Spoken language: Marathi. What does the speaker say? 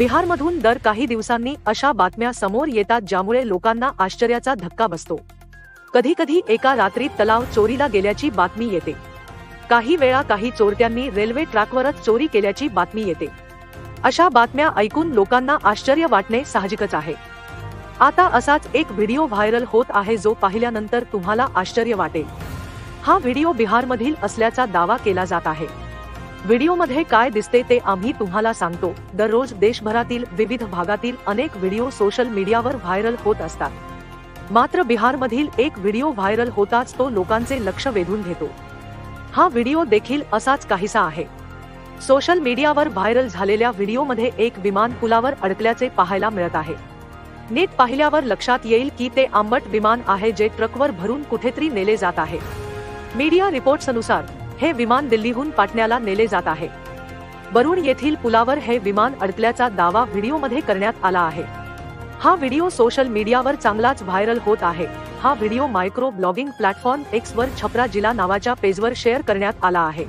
बिहारमधून दर काही दिवसांनी अशा बातम्या समोर येतात ज्यामुळे लोकांना आश्चर्याचा धक्का बसतो। कधी कधी एका रात्रीत तलाव चोरीला गेल्याची बातमी येते, काही वेळा काही चोरट्यांनी रेल्वे ट्रॅकवरच चोरी केल्याची बातमी येते। अशा बातम्या ऐकून लोकांना आश्चर्य वाटणे साहजिकच आहे। आता असाच एक व्हिडिओ व्हायरल होत आहे जो पाहिल्यानंतर तुम्हाला आश्चर्य वाटेल। हा व्हिडिओ बिहारमधील असल्याचा दावा केला जात आहे। व्हिडिओमध्ये काय दिसते ते आम्ही तुम्हाला सांगतो। दररोज देशभरातील विविध भागातील अनेक व्हिडिओ सोशल मीडियावर व्हायरल होत असतात, मात्र बिहारमधील एक व्हिडिओ व्हायरल होताच तो लोकांचे लक्ष वेधून घेतो। हा व्हिडिओ देखील असाच काहीसा आहे। सोशल मीडियावर व्हायरल झालेल्या व्हिडिओमध्ये एक विमान पुलावर अडकल्याचे पाहायला मिळत आहे। नीट पाहिल्यावर लक्षात येईल की ते आंबट विमान आहे जे ट्रकवर भरून कुठेतरी नेले जात आहे। मीडिया रिपोर्ट्सनुसार हे विमान दिल्लीहून पाटण्याला नेले जात आहे। बरुण येथील पुलावर हे विमान अडकल्याचा दावा व्हिडिओमध्ये करण्यात आला आहे। हा व्हिडिओ सोशल मीडियावर चांगलाच व्हायरल होत आहे। हा video micro blogging platform x वर छपरा जिला नावाच्या पेजवर शेअर करण्यात आला आहे।